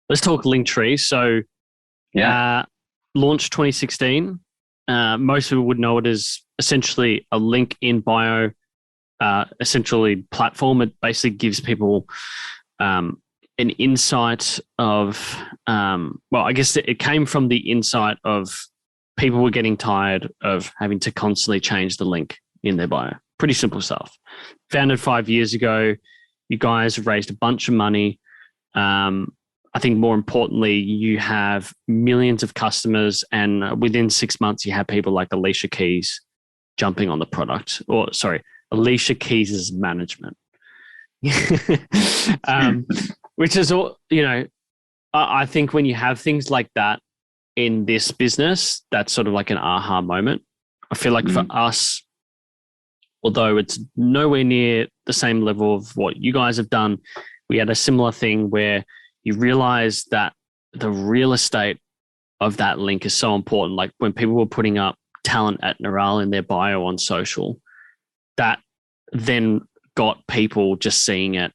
let's talk Linktree. So, launched 2016. Most people would know it as essentially a link in bio, essentially platform. It basically gives people an insight of, I guess it came from the insight of people were getting tired of having to constantly change the link in their bio. Pretty simple stuff. Founded 5 years ago. You guys have raised a bunch of money. I think more importantly, you have millions of customers, and within 6 months, you have people like Alicia Keys jumping on the product, Alicia Keys' management, which is all, I think when you have things like that in this business, that's sort of like an aha moment. I feel like for us, although it's nowhere near the same level of what you guys have done, we had a similar thing where you realize that the real estate of that link is so important. Like when people were putting up talent at Neuralle in their bio on social, that then got people just seeing it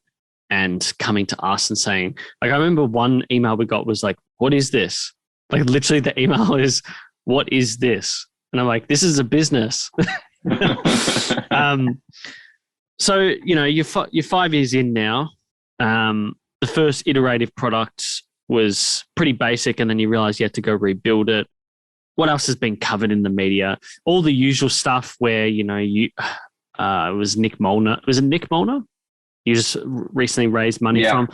and coming to us and saying, like, I remember one email we got was like, what is this? Like literally the email is, what is this? And I'm like, this is a business. So, you're 5 years in now. The first iterative product was pretty basic, and then you realize you had to go rebuild it. What else has been covered in the media? All the usual stuff where, it was Nick Molnar. Was it Nick Molnar? You just recently raised money from.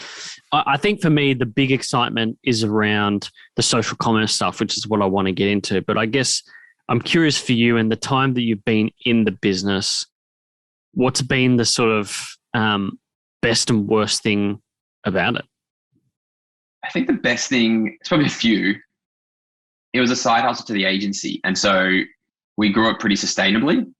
I think for me, the big excitement is around the social commerce stuff, which is what I want to get into. But I guess I'm curious for you, and the time that you've been in the business, what's been the sort of best and worst thing about it? I think the best thing, it's probably a few. It was a side hustle to the agency. And so we grew up pretty sustainably.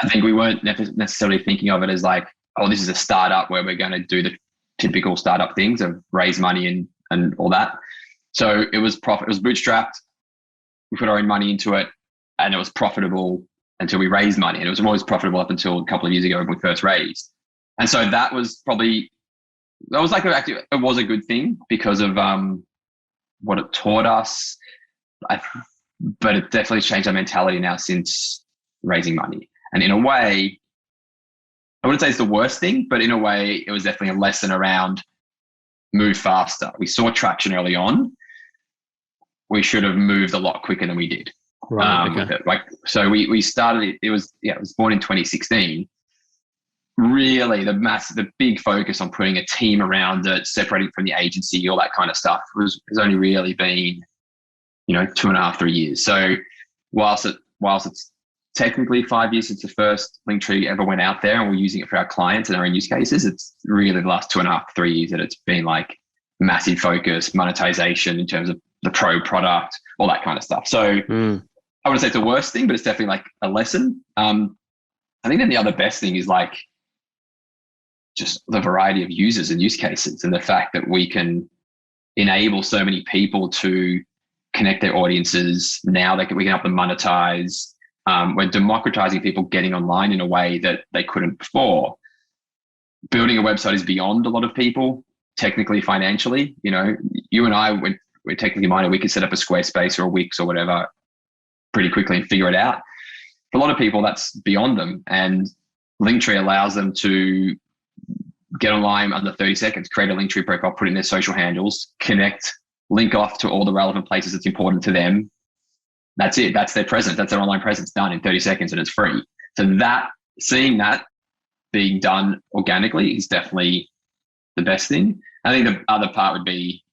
I think we weren't necessarily thinking of it as like, oh, this is a startup where we're going to do the typical startup things of raise money and all that. So it was profit. It was bootstrapped. We put our own money into it, and it was profitable until we raised money. And it was always profitable up until a couple of years ago when we first raised. And so that was probably, it was a good thing because of what it taught us. But it definitely changed our mentality now since raising money. And in a way, I wouldn't say it's the worst thing, but in a way, it was definitely a lesson around move faster. We saw traction early on. We should have moved a lot quicker than we did. Right. With it. So we started. It was born in 2016. Really, the big focus on putting a team around it, separating from the agency, all that kind of stuff has only really been, 2.5, 3 years. So whilst it's technically 5 years since the first Linktree ever went out there and we're using it for our clients and our own use cases, it's really the last 2.5, 3 years that it's been like massive focus, monetization in terms of the pro product, all that kind of stuff. So I wouldn't say it's the worst thing, but it's definitely like a lesson. I think then the other best thing is like just the variety of users and use cases, and the fact that we can enable so many people to connect their audiences. Now we can help them monetize. We're democratizing people getting online in a way that they couldn't before. Building a website is beyond a lot of people, technically, financially. You and I, we're technically minded. We could set up a Squarespace or a Wix or whatever pretty quickly and figure it out. For a lot of people, that's beyond them. And Linktree allows them to get online under 30 seconds, create a Linktree profile, put in their social handles, connect, link off to all the relevant places that's important to them. That's it. That's their presence. That's their online presence done in 30 seconds, and it's free. So seeing that being done organically is definitely the best thing. I think the other part would be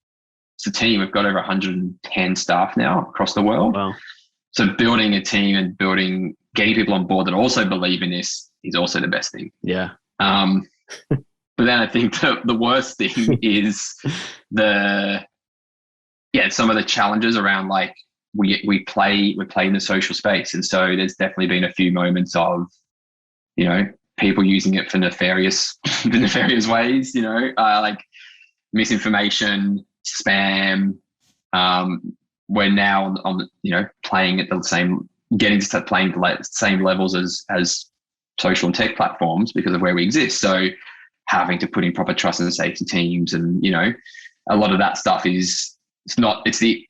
it's a team. We've got over 110 staff now across the world. Wow. So building a team and getting people on board that also believe in this is also the best thing. Yeah. But then I think the worst thing is some of the challenges around like we play in the social space. And so there's definitely been a few moments of, people using it for nefarious ways, like misinformation, spam. We're now on playing at the same, getting to playing the same levels as social and tech platforms because of where we exist. So having to put in proper trust and safety teams and, a lot of that stuff it's the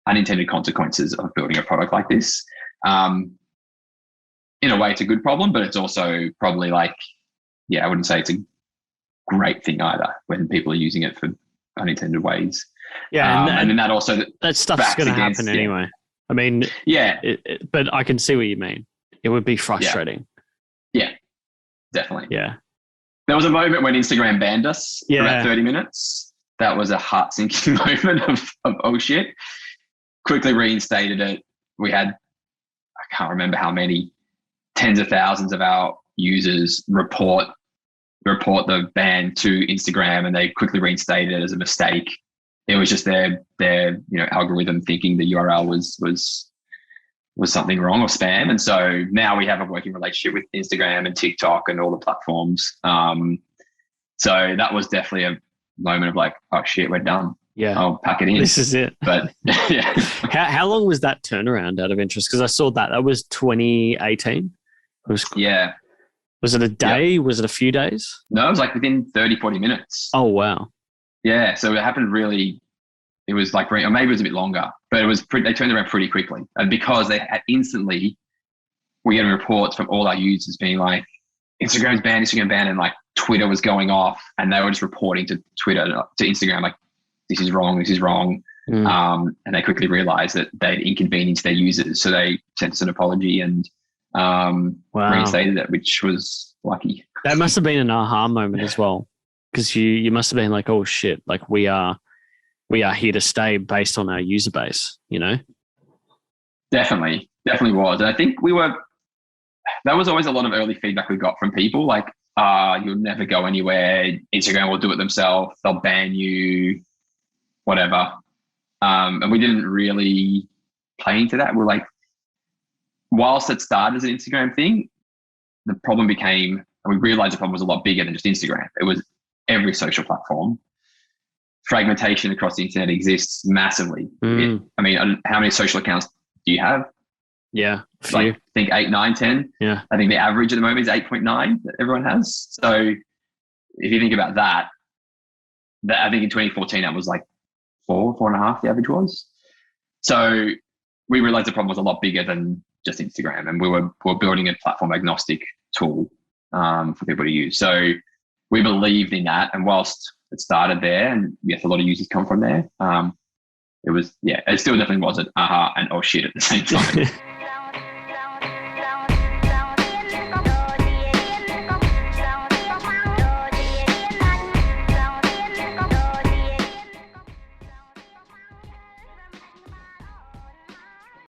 unintended consequences of building a product like this. In a way, it's a good problem, but it's also probably like, I wouldn't say it's a great thing either when people are using it for unintended ways. Yeah. And then that also that stuff's going to happen anyway. I mean, but I can see what you mean. It would be frustrating. Yeah, definitely. Yeah. There was a moment when Instagram banned us for about 30 minutes. That was a heart-sinking moment of oh shit. Quickly reinstated it. We had, I can't remember how many, tens of thousands of our users report the ban to Instagram, and they quickly reinstated it as a mistake. It was just their algorithm thinking the URL was something wrong or spam. And so now we have a working relationship with Instagram and TikTok and all the platforms. So that was definitely a moment of like, oh shit, we're done. Yeah. I'll pack it in. This is it. But yeah. How long was that turnaround out of interest? Because I saw that was 2018. Yeah. Was it a day? Yep. Was it a few days? No, it was like within 30, 40 minutes. Oh, wow. Yeah. So it happened really, it was like, or maybe it was a bit longer, but they turned around pretty quickly. And because they had instantly, we getting reports from all our users being like, Instagram banned, and like Twitter was going off, and they were just reporting to Instagram, like, this is wrong. And they quickly realized that they'd inconvenienced their users. So they sent us an apology and reinstated it, which was lucky. That must have been an aha moment as well. Because you must have been like, oh shit, like we are here to stay based on our user base, you know? Definitely was. And I think that was always a lot of early feedback we got from people like, you'll never go anywhere. Instagram will do it themselves. They'll ban you, whatever. And we didn't really play into that. We're like, whilst it started as an Instagram thing, the problem became, and we realized the problem was a lot bigger than just Instagram. It was every social platform. Fragmentation across the internet exists massively. I mean, how many social accounts do you have? Yeah. Like, I think 8, 9, 10. Yeah. I think the average at the moment is 8.9 that everyone has. So if you think about that I think in 2014, that was like 4.5, the average was. So we realized the problem was a lot bigger than just Instagram, and we were building a platform agnostic tool for people to use. So we believed in that. And whilst it started there, and yes, a lot of users come from there, it still definitely was an aha and oh shit at the same time.